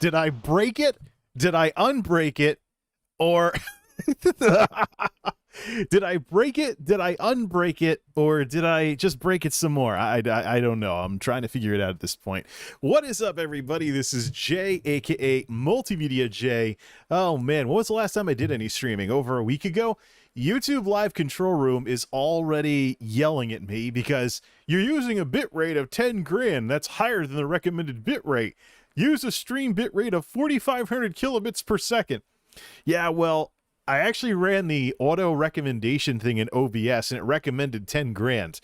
Did I break it? Did I unbreak it? Or did I break it? Did I unbreak it? Or did I just break it some more? I don't know. I'm trying to figure it out at this point. What is up, everybody? This is Jay, aka Multimedia Jay. Oh man, when was the last time I did any streaming? Over a week ago? YouTube Live Control Room is already yelling at me because you're using a bitrate of 10 grand. That's higher than the recommended bitrate. Use a stream bitrate of 4,500 kilobits per second. Yeah, well, I actually ran the auto recommendation thing in OBS and it recommended 10 grand.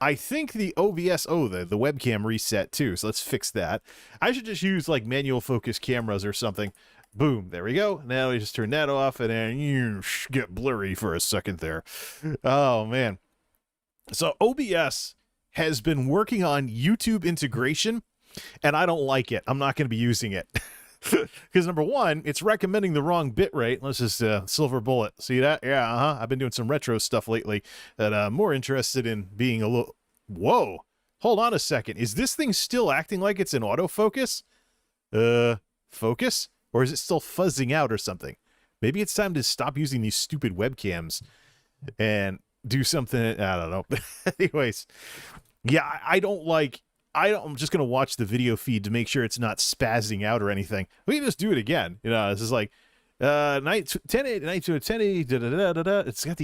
I think the OBS, the webcam reset too, so let's fix that. I should just use like manual focus cameras or something. Boom, there we go. Now we just turn that off and then you get blurry for a second there. Oh man. So OBS has been working on YouTube integration and I don't like it. I'm not going to be using it. Because number one, it's recommending the wrong bitrate. Let's just silver bullet. See that? Yeah, I've been doing some retro stuff lately that I'm more interested in being a little... Whoa. Hold on a second. Is this thing still acting like it's in autofocus? Focus? Or is it still fuzzing out or something? Maybe it's time to stop using these stupid webcams and do something... I don't know. Anyways, yeah, I'm just going to watch the video feed to make sure it's not spazzing out or anything. We can just do it again. You know, this is like, night 1080, night to 1080, da-da-da-da-da. It's got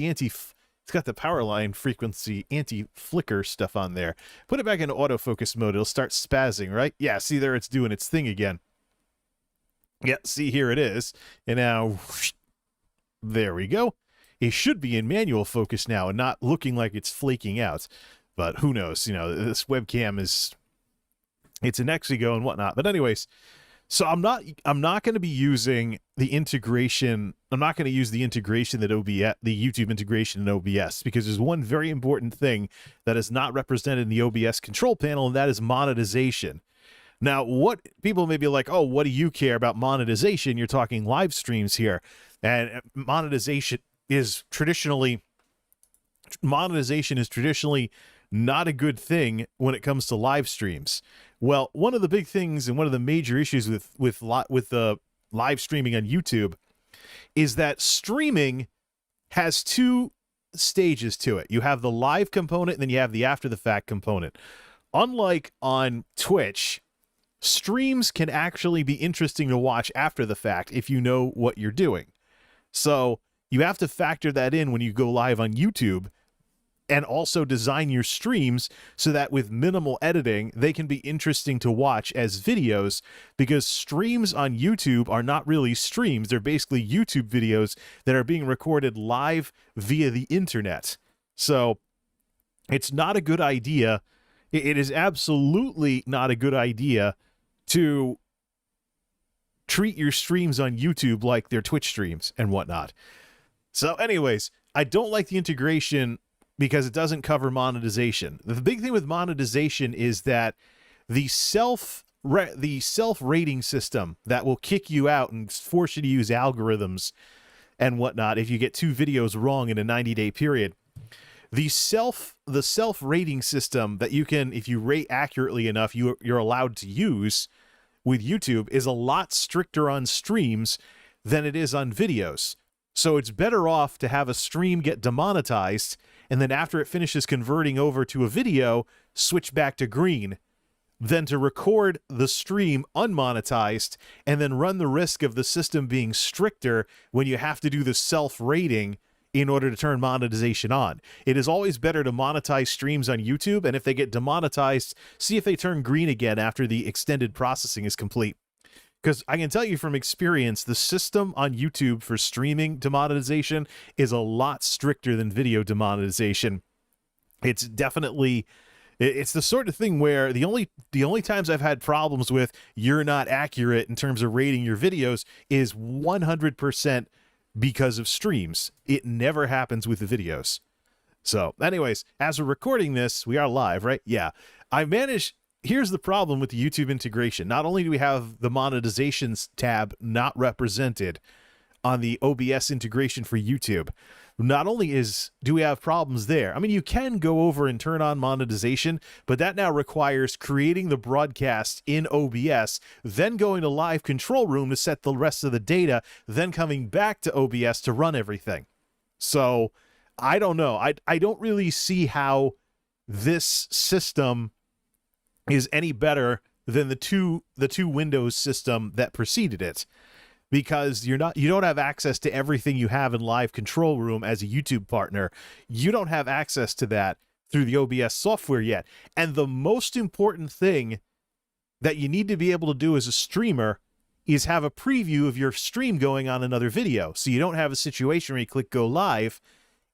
the power line frequency anti-flicker stuff on there. Put it back into autofocus mode. It'll start spazzing, right? Yeah, see there, it's doing its thing again. Yeah, see, here it is. And now, whoosh, there we go. It should be in manual focus now and not looking like it's flaking out. But who knows? You know, this webcam it's an Exigo and whatnot. But anyways, so I'm not going to be using the integration. I'm not going to use the integration that OBS, the YouTube integration in OBS, because there's one very important thing that is not represented in the OBS control panel, and that is monetization. Now, what people may be like, oh, what do you care about monetization? You're talking live streams here, and monetization is traditionally not a good thing when it comes to live streams. Well, one of the big things and one of the major issues with the live streaming on YouTube is that streaming has two stages to it. You have the live component and then you have the after the fact component. Unlike on Twitch, streams can actually be interesting to watch after the fact if you know what you're doing. So you have to factor that in when you go live on YouTube, and also design your streams so that with minimal editing, they can be interesting to watch as videos, because streams on YouTube are not really streams. They're basically YouTube videos that are being recorded live via the internet. So it's not a good idea. It is absolutely not a good idea to treat your streams on YouTube like they're Twitch streams and whatnot. So anyways, I don't like the integration because it doesn't cover monetization. The big thing with monetization is that the self-rating system that will kick you out and force you to use algorithms and whatnot if you get two videos wrong in a 90-day period. The self-rating system that you can, if you rate accurately enough, you're allowed to use with YouTube is a lot stricter on streams than it is on videos. So it's better off to have a stream get demonetized, and then after it finishes converting over to a video, switch back to green, than to record the stream unmonetized and then run the risk of the system being stricter when you have to do the self-rating in order to turn monetization on. It is always better to monetize streams on YouTube, and if they get demonetized, see if they turn green again after the extended processing is complete. Because I can tell you from experience, the system on YouTube for streaming demonetization is a lot stricter than video demonetization. It's the sort of thing where the only times I've had problems with you're not accurate in terms of rating your videos is 100% because of streams. It never happens with the videos. So anyways, as we're recording this, we are live, right? Yeah. Here's the problem with the YouTube integration. Not only do we have the monetizations tab not represented on the OBS integration for YouTube. Not only do we have problems there, I mean, you can go over and turn on monetization, but that now requires creating the broadcast in OBS, then going to Live Control Room to set the rest of the data, then coming back to OBS to run everything. So I don't know. I don't really see how this system is any better than the two Windows system that preceded it, because you don't have access to everything you have in Live Control Room as a YouTube partner. You don't have access to that through the OBS software yet. And the most important thing that you need to be able to do as a streamer is have a preview of your stream going on another video. So you don't have a situation where you click go live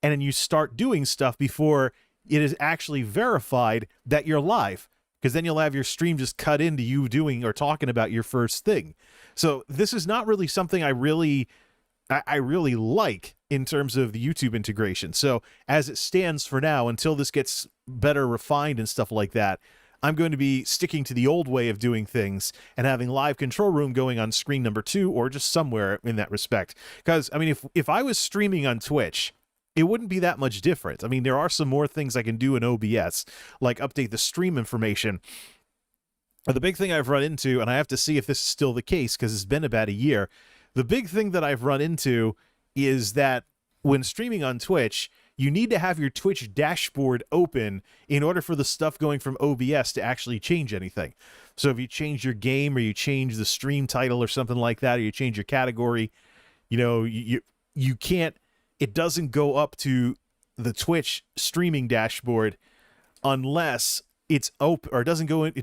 and then you start doing stuff before it is actually verified that you're live, because then you'll have your stream just cut into you doing or talking about your first thing. So this is not really something I really like in terms of the YouTube integration. So as it stands for now, until this gets better refined and stuff like that, I'm going to be sticking to the old way of doing things and having Live Control Room going on screen number 2 or just somewhere in that respect. Because, I mean, if I was streaming on Twitch, it wouldn't be that much different. I mean, there are some more things I can do in OBS, like update the stream information. But the big thing I've run into, and I have to see if this is still the case because it's been about a year, the big thing that I've run into is that when streaming on Twitch, you need to have your Twitch dashboard open in order for the stuff going from OBS to actually change anything. So if you change your game or you change the stream title or something like that, or you change your category, you know, you can't, it doesn't go up to the Twitch streaming dashboard unless it's open, or it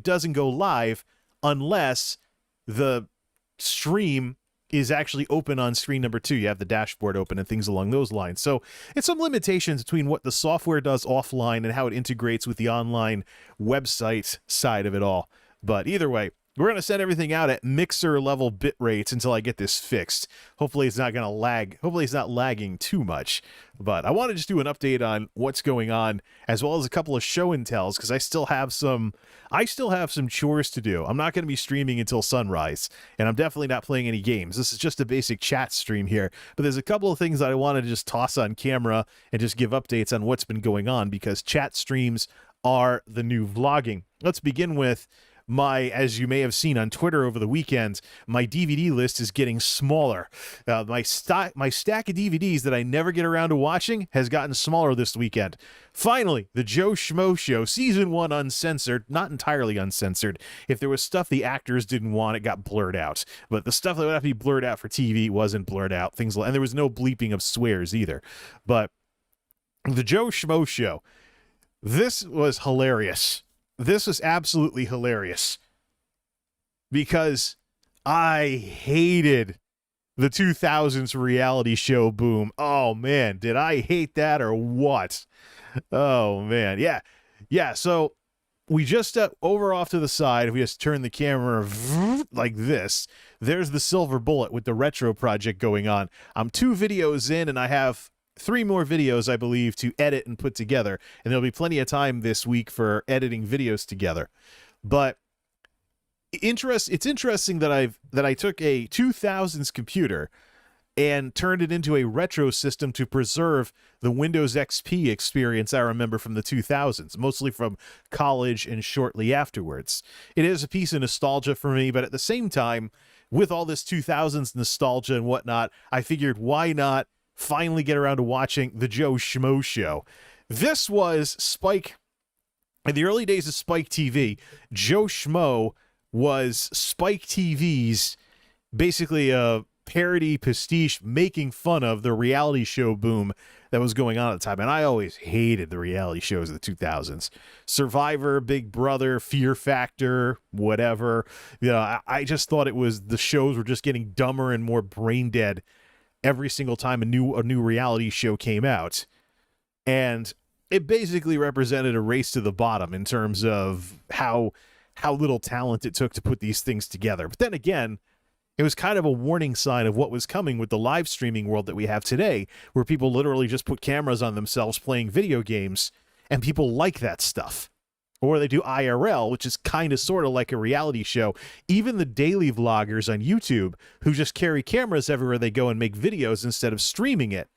doesn't go live unless the stream is actually open on screen number 2. You have the dashboard open and things along those lines. So it's some limitations between what the software does offline and how it integrates with the online website side of it all. But either way, we're going to send everything out at mixer level bit rates until I get this fixed. Hopefully it's not going to lag. Hopefully it's not lagging too much. But I want to just do an update on what's going on, as well as a couple of show and tells, because I still have some chores to do. I'm not going to be streaming until sunrise, and I'm definitely not playing any games. This is just a basic chat stream here. But there's a couple of things that I want to just toss on camera and just give updates on what's been going on, because chat streams are the new vlogging. Let's begin with as you may have seen on Twitter over the weekend, my DVD list is getting smaller. My stack of DVDs that I never get around to watching has gotten smaller this weekend. Finally, the Joe Schmo Show, Season 1 uncensored, not entirely uncensored. If there was stuff the actors didn't want, it got blurred out. But the stuff that would have to be blurred out for TV wasn't blurred out. And there was no bleeping of swears either. But the Joe Schmo Show, this was hilarious. This was absolutely hilarious, because I hated the 2000s reality show boom. Oh, man, did I hate that or what? Oh, man. Yeah. So we just over off to the side, if we just turn the camera like this, there's the silver bullet with the retro project going on. I'm 2 videos in, and I have 3 more videos, I believe, to edit and put together, and there'll be plenty of time this week for editing videos together. But it's interesting that I took a 2000s computer and turned it into a retro system to preserve the Windows XP experience I remember from the 2000s, mostly from college and shortly afterwards. It is a piece of nostalgia for me, but at the same time, with all this 2000s nostalgia and whatnot, I figured, why not finally get around to watching the Joe Schmo Show. This was Spike. In the early days of Spike TV, Joe Schmo was Spike TV's basically a parody pastiche making fun of the reality show boom that was going on at the time. And I always hated the reality shows of the 2000s. Survivor, Big Brother, Fear Factor, whatever. You know, I just thought the shows were just getting dumber and more brain dead every single time a new reality show came out. And it basically represented a race to the bottom in terms of how little talent it took to put these things together. But then again, it was kind of a warning sign of what was coming with the live streaming world that we have today, where people literally just put cameras on themselves playing video games, and people like that stuff. or they do IRL, which is kind of sort of like a reality show. Even the daily vloggers on YouTube who just carry cameras everywhere they go and make videos instead of streaming it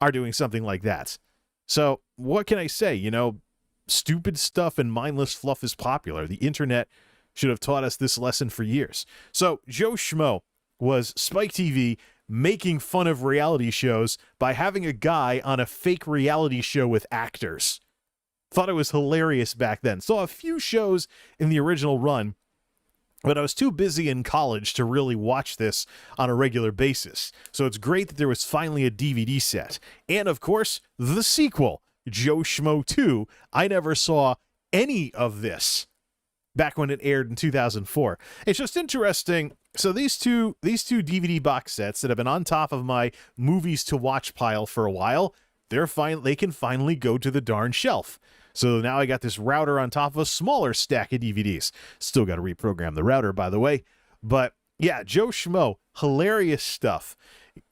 are doing something like that. So what can I say? You know, stupid stuff and mindless fluff is popular. The internet should have taught us this lesson for years. So Joe Schmo was Spike TV making fun of reality shows by having a guy on a fake reality show with actors. Thought it was hilarious back then. Saw a few shows in the original run, but I was too busy in college to really watch this on a regular basis. So it's great that there was finally a DVD set. And of course, the sequel, Joe Schmo 2. I never saw any of this back when it aired in 2004. It's just interesting. So these two DVD box sets that have been on top of my movies to watch pile for a while, they can finally go to the darn shelf. So now I got this router on top of a smaller stack of DVDs. Still got to reprogram the router, by the way. But yeah, Joe Schmo, hilarious stuff.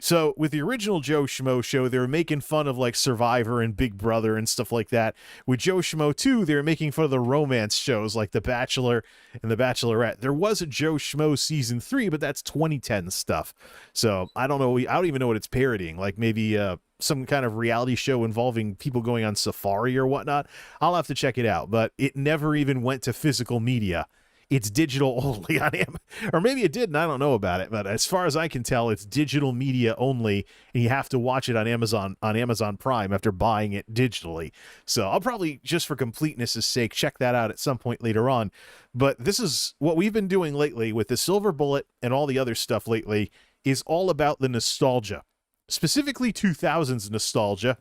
So with the original Joe Schmo show, they were making fun of like Survivor and Big Brother and stuff like that. With Joe Schmo 2, they were making fun of the romance shows like The Bachelor and The Bachelorette. There was a Joe Schmo season 3, but that's 2010 stuff. So I don't know. I don't even know what it's parodying. Like maybe some kind of reality show involving people going on safari or whatnot. I'll have to check it out. But it never even went to physical media. It's digital only on Amazon. Or maybe it did, and I don't know about it. But as far as I can tell, it's digital media only, and you have to watch it on Amazon Prime after buying it digitally. So I'll probably, just for completeness' sake, check that out at some point later on. But this is what we've been doing lately with the Silver Bullet and all the other stuff lately is all about the nostalgia. Specifically 2000s nostalgia,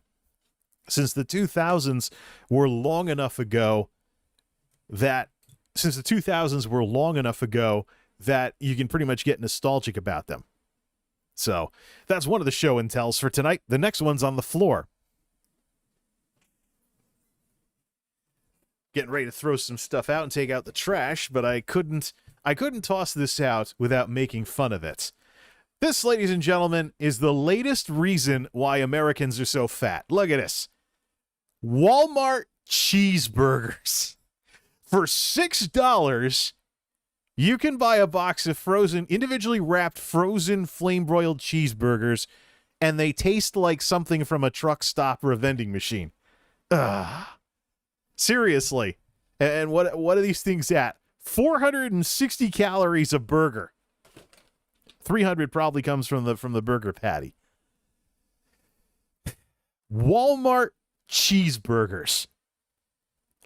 since the 2000s were long enough ago that you can pretty much get nostalgic about them. So that's one of the show and tells for tonight. The next one's on the floor. Getting ready to throw some stuff out and take out the trash, but I couldn't toss this out without making fun of it. This, ladies and gentlemen, is the latest reason why Americans are so fat. Look at this. Walmart cheeseburgers. For $6, you can buy a box of individually wrapped frozen flame-broiled cheeseburgers, and they taste like something from a truck stop or a vending machine. Ugh. Seriously. And what are these things at? 460 calories a burger. 300 probably comes from the burger patty. Walmart cheeseburgers.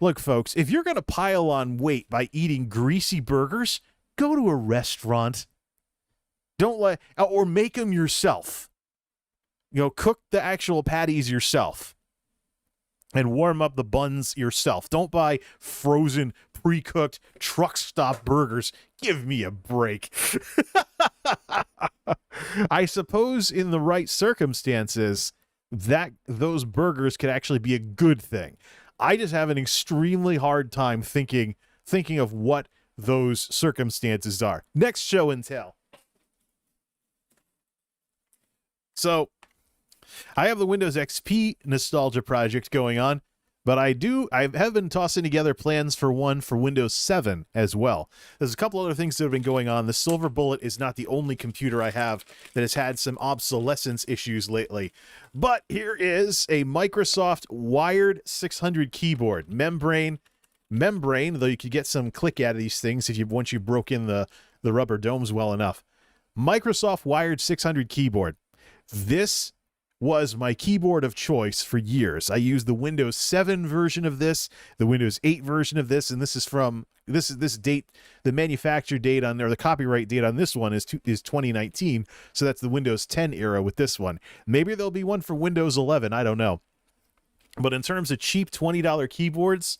Look, folks, if you're going to pile on weight by eating greasy burgers, go to a restaurant. Or make them yourself. You know, cook the actual patties yourself and warm up the buns yourself. Don't buy frozen, pre-cooked truck stop burgers. Give me a break. I suppose in the right circumstances, those burgers could actually be a good thing. I just have an extremely hard time thinking of what those circumstances are. Next show and tell. So, I have the Windows XP nostalgia project going on, but I have been tossing together plans for one for Windows 7 as well. There's a couple other things that have been going on. The Silver Bullet is not the only computer I have that has had some obsolescence issues lately. But here is a Microsoft wired 600 keyboard. Membrane, though you could get some click out of these things once you broke in the rubber domes well enough. Microsoft wired 600 keyboard. This was my keyboard of choice for years. I used the Windows 7 version of this, the Windows 8 version of this, and this date, the manufacture date on there, the copyright date on this one is 2019, so that's the Windows 10 era with this one. Maybe there'll be one for Windows 11, I don't know. But in terms of cheap $20 keyboards,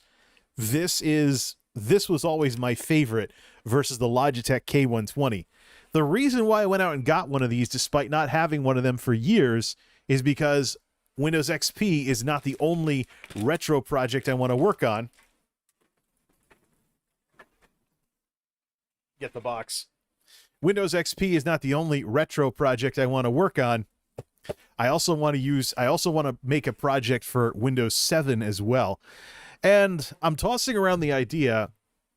this was always my favorite versus the Logitech K120. The reason why I went out and got one of these, despite not having one of them for years, is because Windows XP is not the only retro project I want to work on. Get the box. Windows XP is not the only retro project I want to work on. I also want to make a project for Windows 7 as well. And I'm tossing around the idea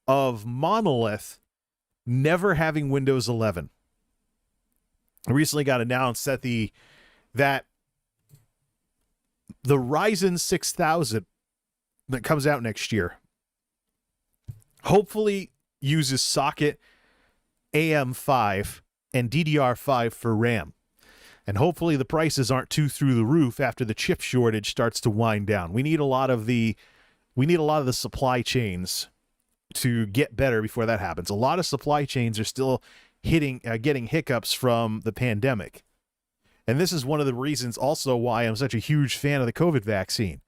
of Monolith never having Windows 11. It recently got announced that the Ryzen 6000 that comes out next year hopefully uses socket AM5 and DDR5 for RAM. And hopefully the prices aren't too through the roof after the chip shortage starts to wind down. We need a lot of the supply chains to get better before that happens. A lot of supply chains are still getting hiccups from the pandemic. And this is one of the reasons also why I'm such a huge fan of the COVID vaccine.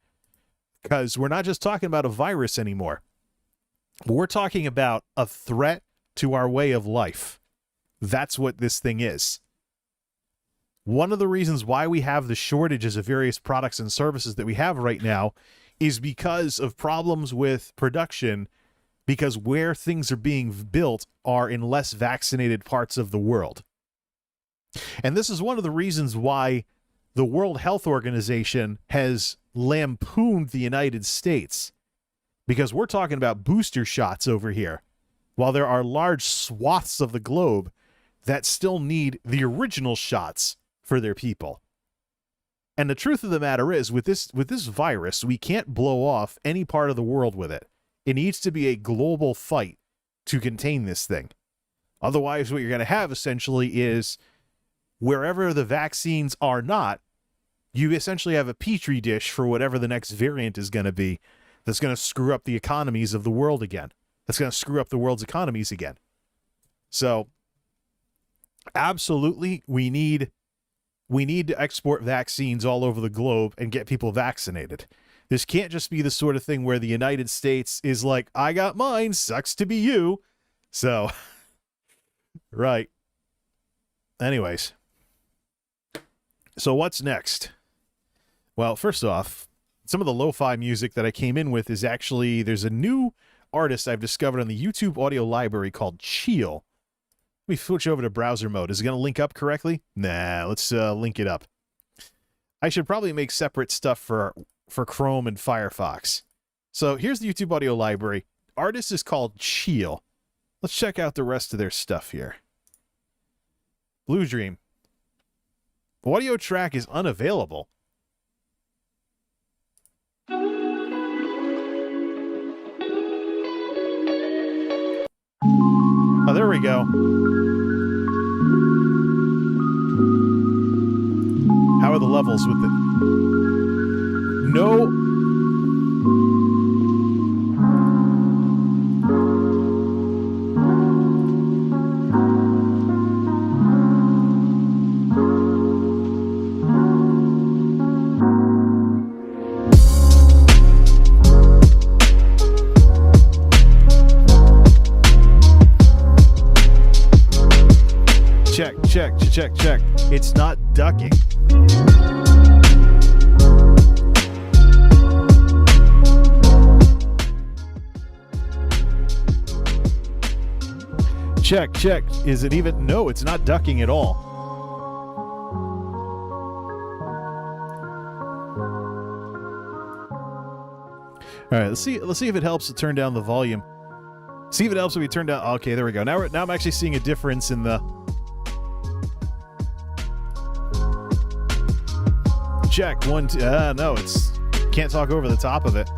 Because we're not just talking about a virus anymore. We're talking about a threat to our way of life. That's what this thing is. One of the reasons why we have the shortages of various products and services that we have right now is because of problems with production, because where things are being built are in less vaccinated parts of the world. And this is one of the reasons why the World Health Organization has lampooned the United States, because we're talking about booster shots over here, while there are large swaths of the globe that still need the original shots for their people. And the truth of the matter is, with this virus, we can't blow off any part of the world with it. It needs to be a global fight to contain this thing. Otherwise, what you're going to have essentially is wherever the vaccines are not, you essentially have a petri dish for whatever the next variant is going to be that's going to screw up the economies of the world again. That's going to screw up the world's economies again. So, absolutely, we need to export vaccines all over the globe and get people vaccinated. This can't just be the sort of thing where the United States is like, I got mine, sucks to be you. So, right. Anyways. So what's next? Well, first off, some of the lo-fi music that I came in with is actually, there's a new artist I've discovered on the YouTube audio library called Cheel. Let me switch over to browser mode. Is it going to link up correctly? Nah, let's link it up. I should probably make separate stuff for Chrome and Firefox. So here's the YouTube audio library. Artist is called Cheel. Let's check out the rest of their stuff here. Blue Dream. Audio track is unavailable. Oh, there we go. How are the levels with it? No. Check. It's not ducking. Check. Is it even? No, it's not ducking at all. All right, let's see if it helps to turn down the volume. See if it helps if we turn down. Okay, there we go. Now I'm actually seeing a difference in the. Check 1 2. No, it's can't talk over the top of it.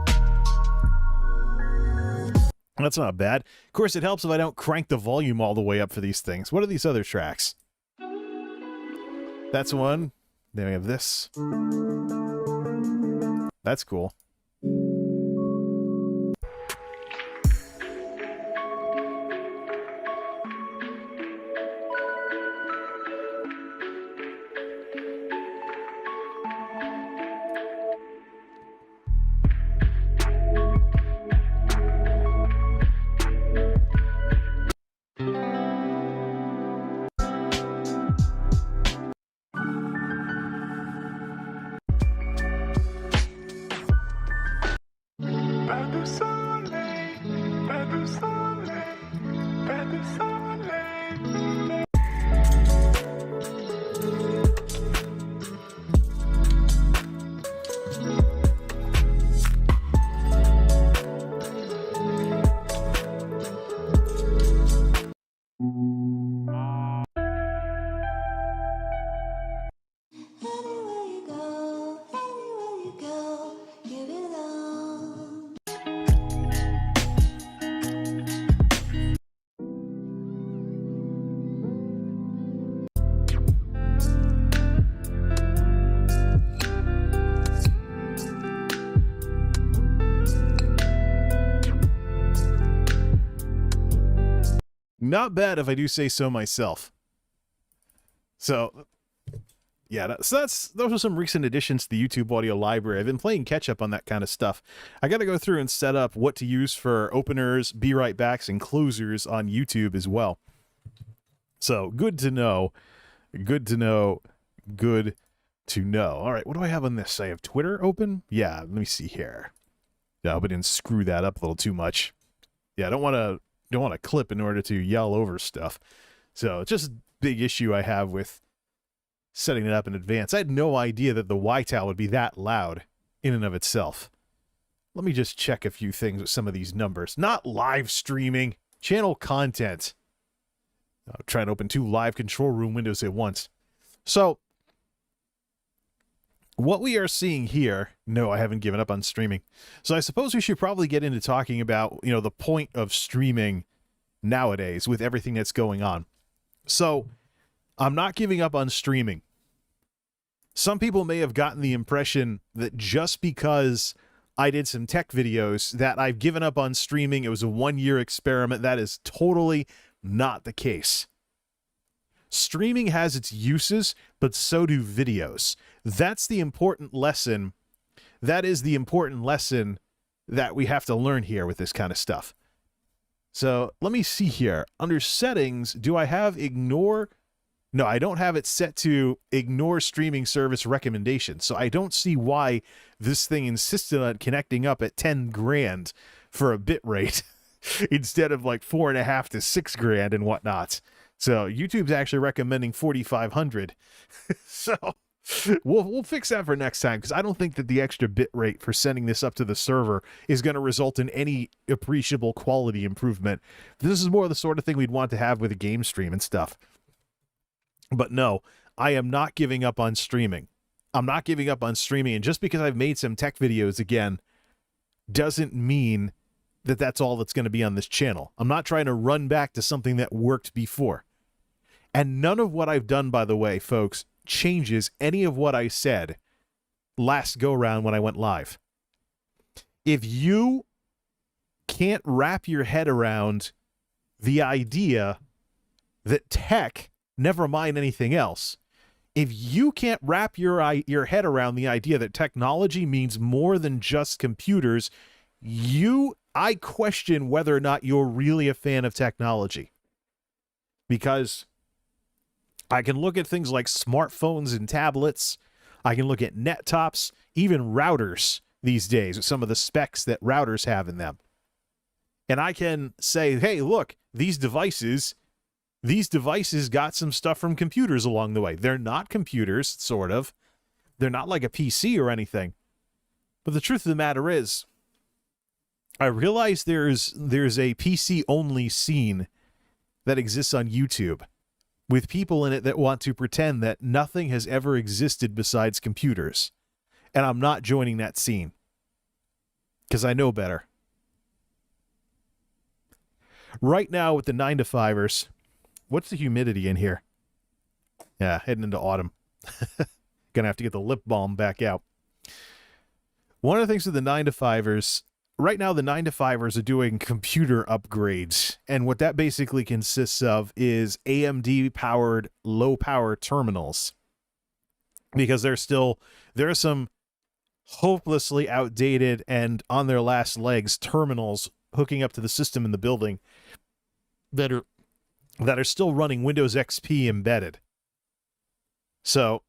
That's not bad. Of course, it helps if I don't crank the volume all the way up for these things. What are these other tracks? That's one. Then we have this. That's cool. Not bad if I do say so myself. So, yeah, those are some recent additions to the YouTube audio library. I've been playing catch up on that kind of stuff. I got to go through and set up what to use for openers, be right backs, and closers on YouTube as well. So, good to know. Good to know. Good to know. All right, what do I have on this? I have Twitter open? Yeah, let me see here. Yeah, I hope I didn't screw that up a little too much. Yeah, I don't want to clip in order to yell over stuff. So it's just a big issue I have with setting it up in advance. I had no idea that the YTAL would be that loud in and of itself. Let me just check a few things with some of these numbers. Not live streaming, channel content. I'll try and open 2 live control room windows at once. So what we are seeing here, no, I haven't given up on streaming. So I suppose we should probably get into talking about, the point of streaming nowadays with everything that's going on. So I'm not giving up on streaming. Some people may have gotten the impression that just because I did some tech videos that I've given up on streaming. It was a 1-year experiment. That is totally not the case. Streaming has its uses, but so do videos. That's the important lesson. That is the important lesson that we have to learn here with this kind of stuff. So let me see here. Under settings, do I have ignore? No, I don't have it set to ignore streaming service recommendations. So I don't see why this thing insisted on connecting up at 10 grand for a bit rate instead of like 4.5 to 6 grand and whatnot. So YouTube's actually recommending 4,500. So we'll fix that for next time, because I don't think that the extra bit rate for sending this up to the server is going to result in any appreciable quality improvement. This is more the sort of thing we'd want to have with a game stream and stuff. But no, I am not giving up on streaming. I'm not giving up on streaming, and just because I've made some tech videos again doesn't mean that that's all that's going to be on this channel. I'm not trying to run back to something that worked before. And none of what I've done, by the way, folks, changes any of what I said last go-round when I went live. If you can't wrap your head around the idea that tech, never mind anything else, if you can't wrap your head around the idea that technology means more than just computers, I question whether or not you're really a fan of technology. Because I can look at things like smartphones and tablets. I can look at net tops, even routers these days with some of the specs that routers have in them. And I can say, hey, look, these devices got some stuff from computers along the way. They're not computers, sort of. They're not like a PC or anything. But the truth of the matter is, I realize there's a PC-only scene that exists on YouTube, with people in it that want to pretend that nothing has ever existed besides computers. And I'm not joining that scene, because I know better. Right now with the 9-to-5ers, what's the humidity in here? Yeah, heading into autumn. Gonna have to get the lip balm back out. One of the things with the 9-to-5ers, right now the 9-to-5ers are doing computer upgrades, and what that basically consists of is AMD-powered low-power terminals, because there are some hopelessly outdated and on their last legs terminals hooking up to the system in the building that are still running Windows XP embedded. So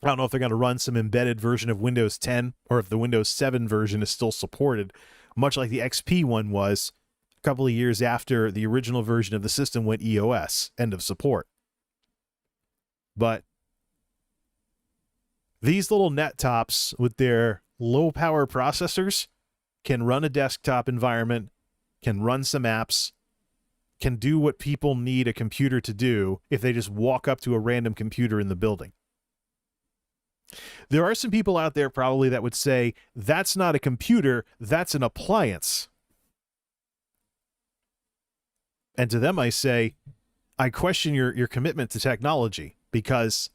I don't know if they're going to run some embedded version of Windows 10 or if the Windows 7 version is still supported, much like the XP one was a couple of years after the original version of the system went EOS, end of support. But these little net tops with their low power processors can run a desktop environment, can run some apps, can do what people need a computer to do if they just walk up to a random computer in the building. There are some people out there probably that would say, that's not a computer, that's an appliance. And to them I say, I question your commitment to technology, because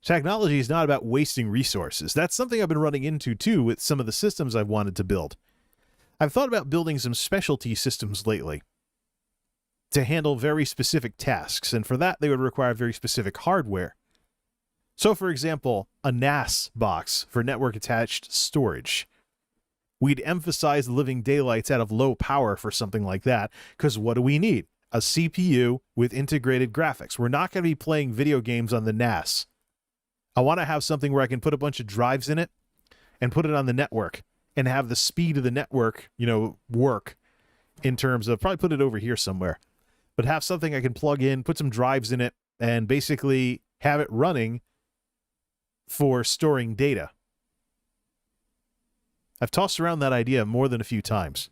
technology is not about wasting resources. That's something I've been running into too with some of the systems I've wanted to build. I've thought about building some specialty systems lately. to handle very specific tasks. And for that, they would require very specific hardware. So, for example, a NAS box for network-attached storage. We'd emphasize the living daylights out of low power for something like that, because what do we need? A CPU with integrated graphics. We're not going to be playing video games on the NAS. I want to have something where I can put a bunch of drives in it and put it on the network and have the speed of the network, work in terms of, probably put it over here somewhere, but have something I can plug in, put some drives in it, and basically have it running for storing data. I've tossed around that idea more than a few times.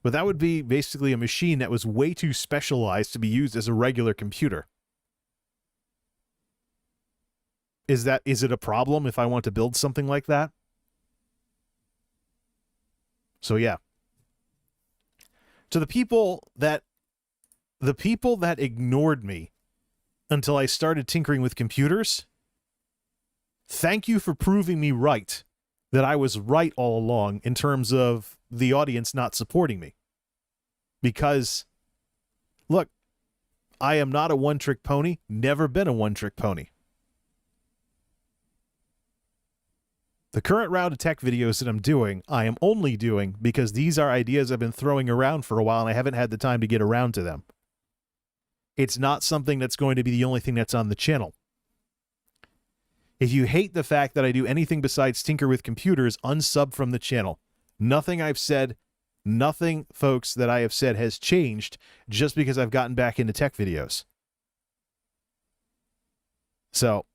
But that would be basically a machine that was way too specialized to be used as a regular computer. Is it a problem if I want to build something like that? So yeah. To the people that ignored me until I started tinkering with computers, thank you for proving me right, that I was right all along in terms of the audience not supporting me. Because, look, I am not a one-trick pony, never been a one-trick pony. The current round of tech videos that I'm doing, I am only doing because these are ideas I've been throwing around for a while and I haven't had the time to get around to them. It's not something that's going to be the only thing that's on the channel. If you hate the fact that I do anything besides tinker with computers, unsub from the channel. Nothing I've said, nothing, folks, that I have said has changed just because I've gotten back into tech videos. So,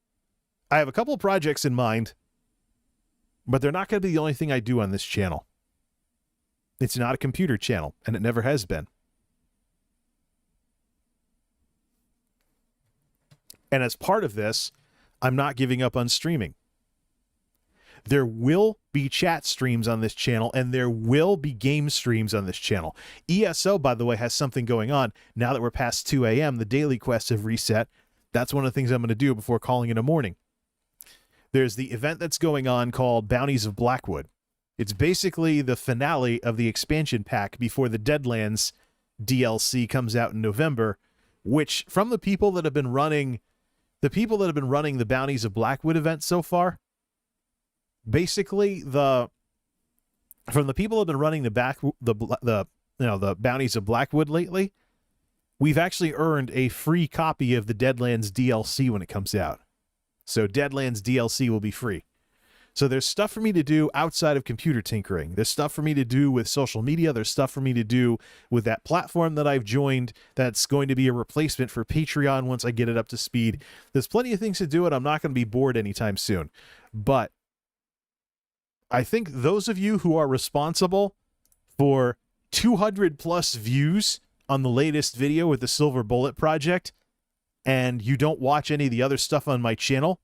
I have a couple of projects in mind, but they're not going to be the only thing I do on this channel. It's not a computer channel, and it never has been. And as part of this, I'm not giving up on streaming. There will be chat streams on this channel, and there will be game streams on this channel. ESO, by the way, has something going on. Now that we're past 2 a.m., the daily quests have reset. That's one of the things I'm going to do before calling it a morning. There's the event that's going on called Bounties of Blackwood. It's basically the finale of the expansion pack before the Deadlands DLC comes out in November, which, from the people that have been running the Bounties of Blackwood event so far, basically from the people that have been running the Bounties of Blackwood lately, we've actually earned a free copy of the Deadlands DLC when it comes out. So Deadlands DLC will be free. So there's stuff for me to do outside of computer tinkering. There's stuff for me to do with social media. There's stuff for me to do with that platform that I've joined that's going to be a replacement for Patreon once I get it up to speed. There's plenty of things to do, and I'm not going to be bored anytime soon. But I think those of you who are responsible for 200 plus views on the latest video with the Silver Bullet Project, and you don't watch any of the other stuff on my channel,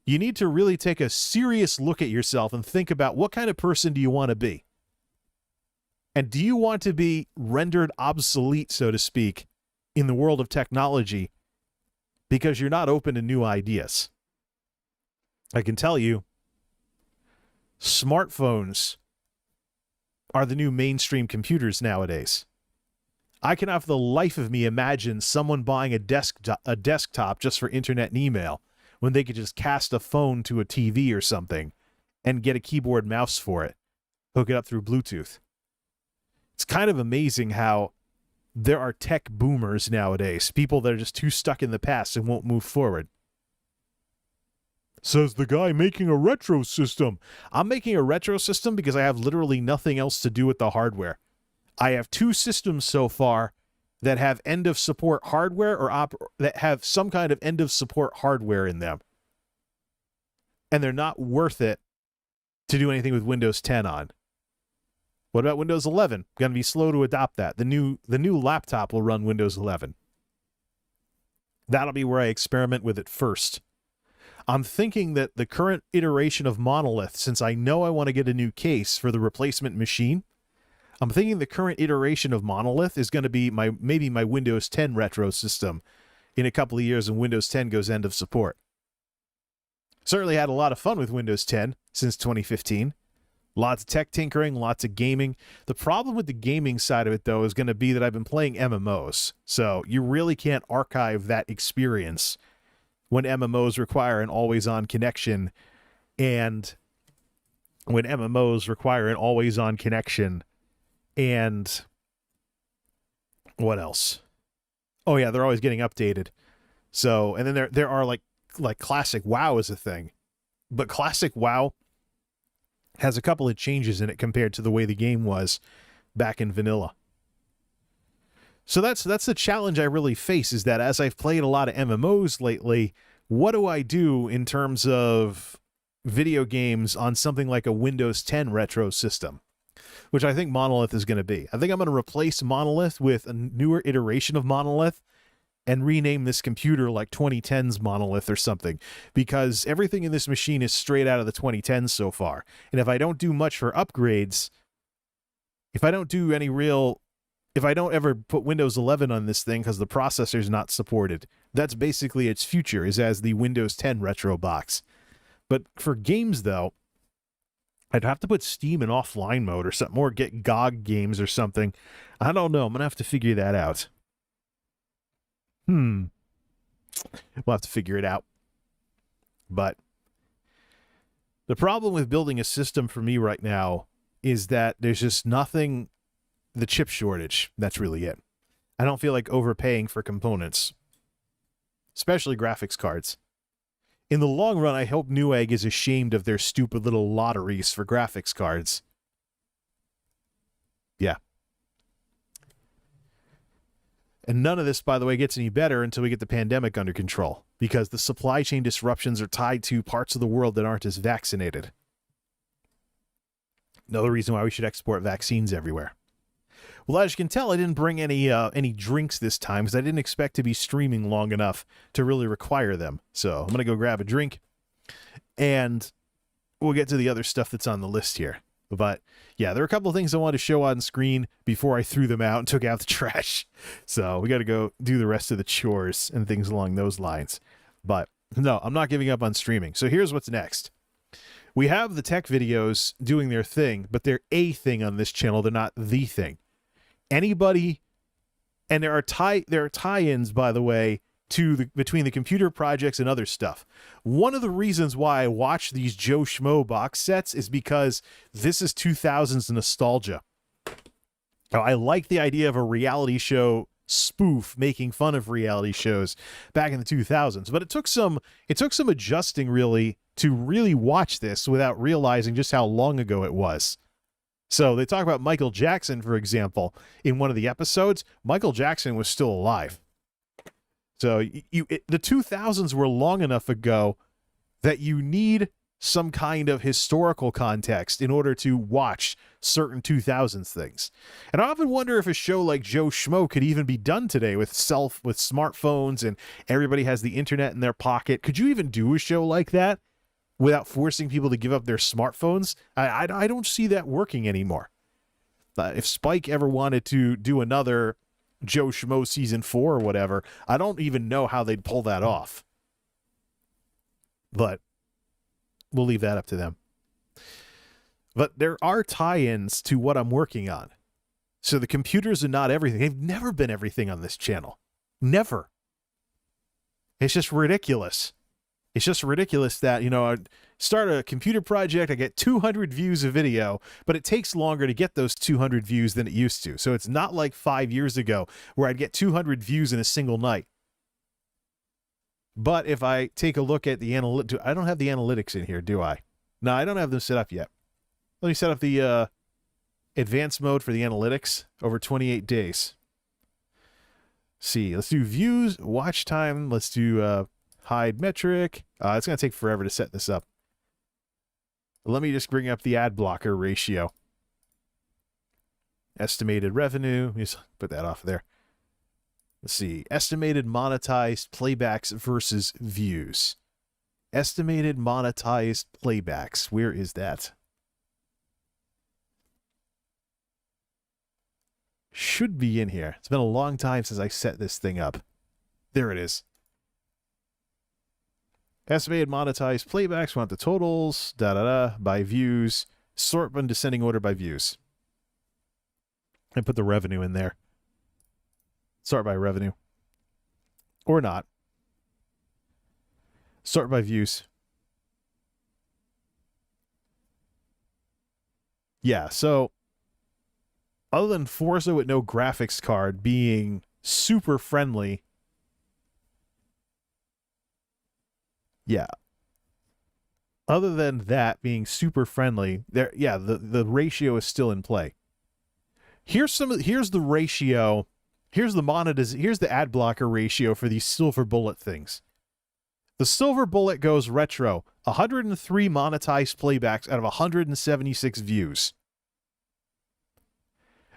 you need to really take a serious look at yourself and think about what kind of person do you want to be? And do you want to be rendered obsolete, so to speak, in the world of technology because you're not open to new ideas? I can tell you, smartphones are the new mainstream computers nowadays. I cannot for the life of me imagine someone buying a desktop just for internet and email when they could just cast a phone to a TV or something and get a keyboard mouse for it, hook it up through Bluetooth. It's kind of amazing how there are tech boomers nowadays, people that are just too stuck in the past and won't move forward. Says the guy making a retro system. I'm making a retro system because I have literally nothing else to do with the hardware. I have 2 systems so far that have end-of-support hardware or that have some kind of end-of-support hardware in them. And they're not worth it to do anything with Windows 10 on. What about Windows 11? Going to be slow to adopt that. The new laptop will run Windows 11. That'll be where I experiment with it first. I'm thinking that the current iteration of Monolith, since I know I want to get a new case for the replacement machine, I'm thinking the current iteration of Monolith is going to be maybe my Windows 10 retro system in a couple of years when Windows 10 goes end of support. Certainly had a lot of fun with Windows 10 since 2015, Lots of tech tinkering, lots of gaming. The problem with the gaming side of it, though, is going to be that I've been playing MMOs. So you really can't archive that experience when MMOs require an always-on connection. And when MMOs require an always-on connection. And what else? Oh, yeah, they're always getting updated. So, and then there are like Classic WoW is a thing. But Classic WoW has a couple of changes in it compared to the way the game was back in vanilla. So that's the challenge I really face, is that as I've played a lot of MMOs lately, what do I do in terms of video games on something like a Windows 10 retro system, which I think Monolith is going to be. I think I'm going to replace Monolith with a newer iteration of Monolith and rename this computer like 2010's Monolith or something, because everything in this machine is straight out of the 2010s so far. And if I don't do much for upgrades, if I don't ever put Windows 11 on this thing because the processor's not supported, that's basically its future, is as the Windows 10 retro box. But for games, though, I'd have to put Steam in offline mode or something, or get GOG games or something. I don't know. I'm going to have to figure that out. We'll have to figure it out. But the problem with building a system for me right now is that there's just nothing, the chip shortage. That's really it. I don't feel like overpaying for components, especially graphics cards. In the long run, I hope Newegg is ashamed of their stupid little lotteries for graphics cards. Yeah. And none of this, by the way, gets any better until we get the pandemic under control, because the supply chain disruptions are tied to parts of the world that aren't as vaccinated. Another reason why we should export vaccines everywhere. Well, as you can tell, I didn't bring any drinks this time because I didn't expect to be streaming long enough to really require them. So I'm going to go grab a drink, and we'll get to the other stuff that's on the list here. But yeah, there are a couple of things I wanted to show on screen before I threw them out and took out the trash. So we got to go do the rest of the chores and things along those lines. But no, I'm not giving up on streaming. So here's what's next. We have the tech videos doing their thing, but they're a thing on this channel. They're not the thing. Anybody, and there are tie-ins, by the way, between the computer projects and other stuff. One of the reasons why I watch these Joe Schmo box sets is because this is 2000s nostalgia. Now, I like the idea of a reality show spoof making fun of reality shows back in the 2000s, but it took some adjusting really to really watch this without realizing just how long ago it was. So they talk about Michael Jackson, for example, in one of the episodes. Michael Jackson was still alive. So the 2000s were long enough ago that you need some kind of historical context in order to watch certain 2000s things. And I often wonder if a show like Joe Schmo could even be done today with smartphones and everybody has the internet in their pocket. Could you even do a show like that without forcing people to give up their smartphones? I don't see that working anymore. If Spike ever wanted to do another Joe Schmo season 4 or whatever, I don't even know how they'd pull that off. But we'll leave that up to them. But there are tie-ins to what I'm working on. So the computers are not everything. They've never been everything on this channel. Never. It's just ridiculous. It's just ridiculous that, I start a computer project, I get 200 views of video, but it takes longer to get those 200 views than it used to. So it's not like 5 years ago where I'd get 200 views in a single night. But if I take a look at the analytics, I don't have the analytics in here, do I? No, I don't have them set up yet. Let me set up the advanced mode for the analytics over 28 days. See, let's do views, watch time, let's do hide metric. It's going to take forever to set this up. Let me just bring up the ad blocker ratio. Estimated revenue. Let me just put that off there. Let's see. Estimated monetized playbacks versus views. Estimated monetized playbacks. Where is that? Should be in here. It's been a long time since I set this thing up. There it is. Estimated monetized playbacks, want the totals, by views. Sort in descending order by views. And put the revenue in there. Sort by revenue. Or not. Sort by views. Yeah, so other than Forza with no graphics card being super friendly, yeah. Other than that being super friendly, there, yeah, the ratio is still in play. Here's the ratio. Here's the ad blocker ratio for these silver bullet things. The silver bullet goes retro, 103 monetized playbacks out of 176 views.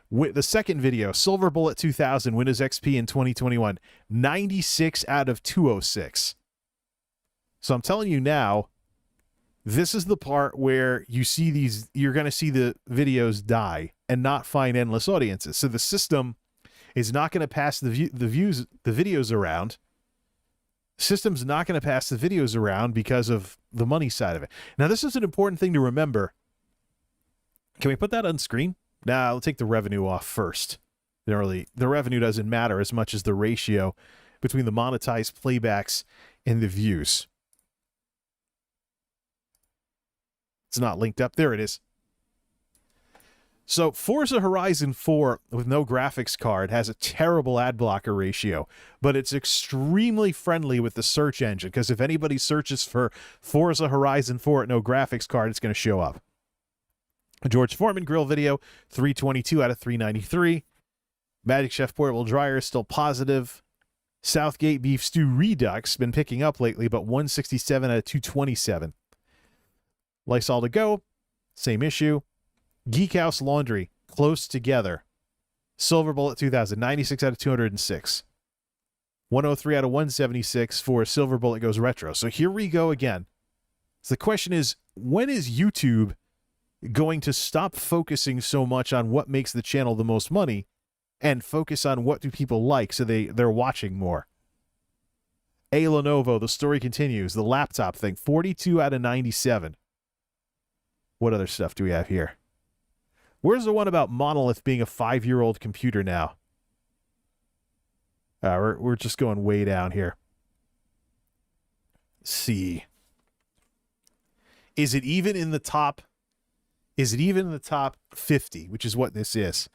With the second video, Silver Bullet 2000 Windows XP in 2021, 96 out of 206. So I'm telling you now, this is the part where you're going to see the videos die and not find endless audiences. So the system is not going to pass the videos around. The system's not going to pass the videos around because of the money side of it. Now, this is an important thing to remember. Can we put that on screen? Nah, I'll take the revenue off first. The revenue doesn't matter as much as the ratio between the monetized playbacks and the views. It's not linked up. There it is. So Forza Horizon 4 with no graphics card has a terrible ad blocker ratio, but it's extremely friendly with the search engine, because if anybody searches for Forza Horizon 4 at no graphics card, it's going to show up. George Foreman grill video, 322 out of 393. Magic Chef portable dryer is still positive. Southgate beef stew redux, been picking up lately, but 167 out of 227. Lysol to go, same issue. Geek House laundry, close together. Silver Bullet 2000, 96 out of 206. 103 out of 176 for Silver Bullet goes retro. So here we go again. So the question is, when is YouTube going to stop focusing so much on what makes the channel the most money and focus on what do people like so they're watching more? A Lenovo, the story continues. The laptop thing, 42 out of 97. What other stuff do we have here? Where's the one about Monolith being a 5-year-old computer now? We're just going way down here. Let's see. Is it even in the top? Is it even in the top 50, which is what this is?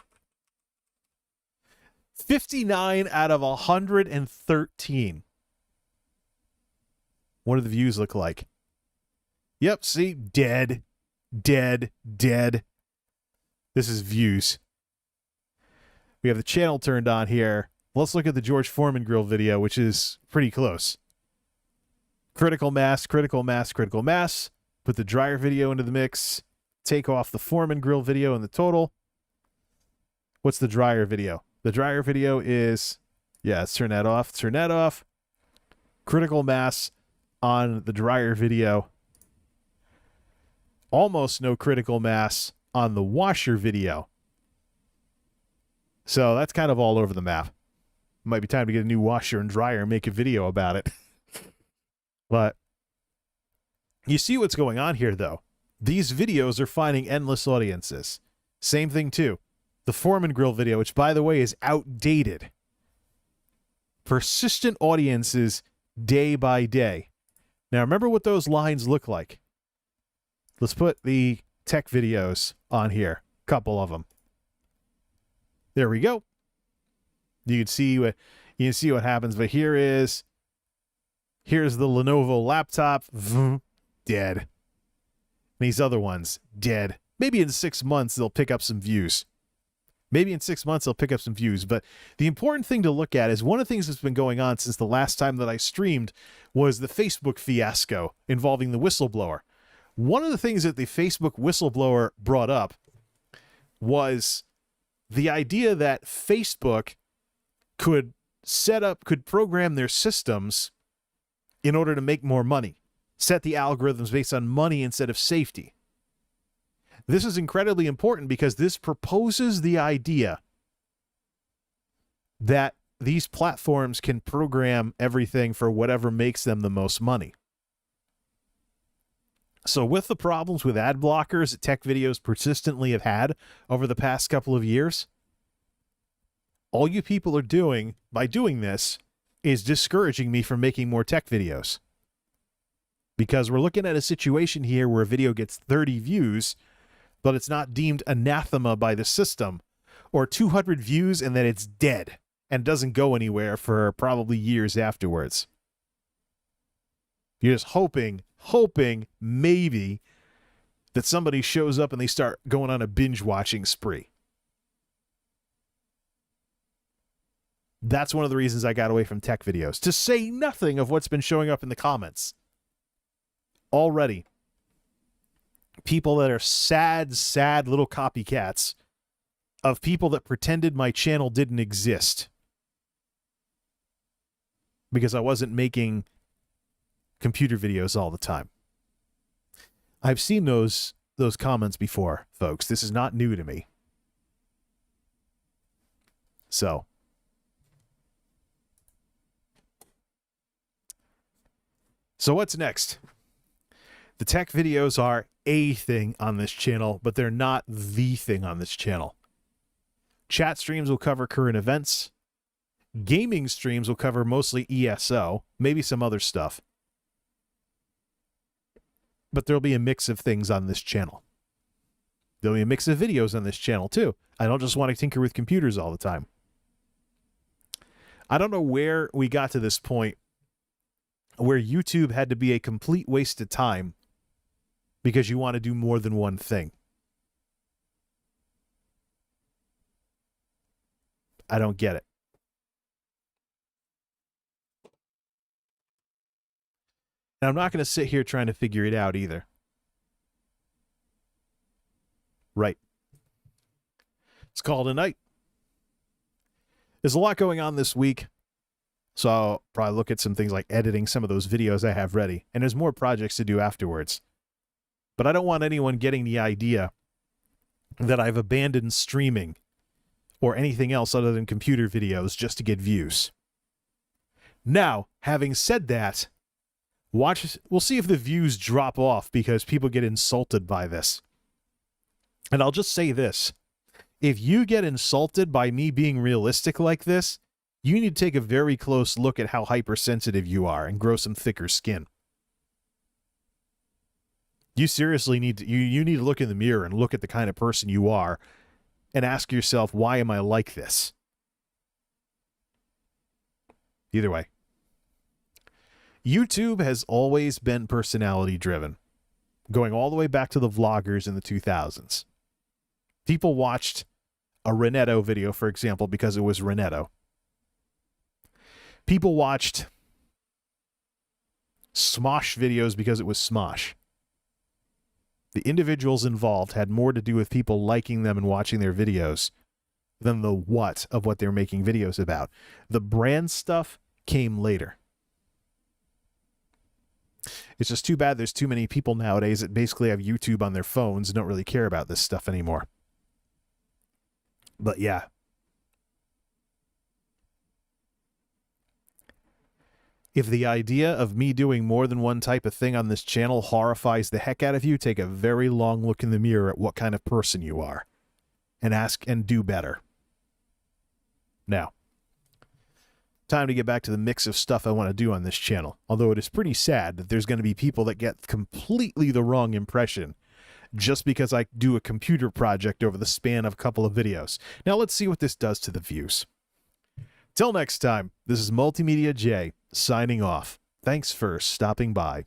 59 out of 113. What do the views look like? Yep, see? Dead. Dead. Dead. This is views. We have the channel turned on here. Let's look at the George Foreman grill video, which is pretty close. Critical mass, critical mass, critical mass. Put the dryer video into the mix. Take off the Foreman grill video in the total. What's the dryer video? The dryer video is, yeah, let's turn that off. Turn that off. Critical mass on the dryer video. Almost no critical mass on the washer video. So that's kind of all over the map. Might be time to get a new washer and dryer and make a video about it. But you see what's going on here, though. These videos are finding endless audiences. Same thing, too. The Foreman grill video, which, by the way, is outdated. Persistent audiences day by day. Now, remember what those lines look like. Let's put the tech videos on here. A couple of them. There we go. You can see what happens, but here's the Lenovo laptop. Dead. These other ones, dead. Maybe in 6 months, they'll pick up some views. But the important thing to look at is one of the things that's been going on since the last time that I streamed was the Facebook fiasco involving the whistleblower. One of the things that the Facebook whistleblower brought up was the idea that Facebook could program their systems in order to make more money. Set the algorithms based on money instead of safety. This is incredibly important because this proposes the idea that these platforms can program everything for whatever makes them the most money. So with the problems with ad blockers that tech videos persistently have had over the past couple of years, all you people are doing by doing this is discouraging me from making more tech videos. Because we're looking at a situation here where a video gets 30 views, but it's not deemed anathema by the system, or 200 views and then it's dead and doesn't go anywhere for probably years afterwards. You're just hoping maybe that somebody shows up and they start going on a binge watching spree. That's one of the reasons I got away from tech videos, to say nothing of what's been showing up in the comments. Already, people that are sad little copycats of people that pretended my channel didn't exist because I wasn't making computer videos all the time. I've seen those comments before, folks. This is not new to me. So what's next? The tech videos are a thing on this channel, but they're not the thing on this channel. Chat streams will cover current events. Gaming streams will cover mostly ESO, maybe some other stuff. But there'll be a mix of things on this channel. There'll be a mix of videos on this channel, too. I don't just want to tinker with computers all the time. I don't know where we got to this point where YouTube had to be a complete waste of time because you want to do more than one thing. I don't get it. And I'm not going to sit here trying to figure it out either. Right. It's called a night. There's a lot going on this week, so I'll probably look at some things like editing some of those videos I have ready, and there's more projects to do afterwards. But I don't want anyone getting the idea that I've abandoned streaming or anything else other than computer videos just to get views. Now, having said that, we'll see if the views drop off because people get insulted by this. And I'll just say this. If you get insulted by me being realistic like this, you need to take a very close look at how hypersensitive you are and grow some thicker skin. You seriously need to, you need to look in the mirror and look at the kind of person you are and ask yourself, why am I like this? Either way. YouTube has always been personality driven, going all the way back to the vloggers in the 2000s. People watched a Renetto video, for example, because it was Renetto. People watched Smosh videos because it was Smosh. The individuals involved had more to do with people liking them and watching their videos than the what of what they're making videos about. The brand stuff came later. It's just too bad there's too many people nowadays that basically have YouTube on their phones and don't really care about this stuff anymore. But yeah. If the idea of me doing more than one type of thing on this channel horrifies the heck out of you, take a very long look in the mirror at what kind of person you are and ask and do better. Now, time to get back to the mix of stuff I want to do on this channel. Although it is pretty sad that there's going to be people that get completely the wrong impression just because I do a computer project over the span of a couple of videos. Now let's see what this does to the views. Till next time, this is MultimediaJay signing off. Thanks for stopping by.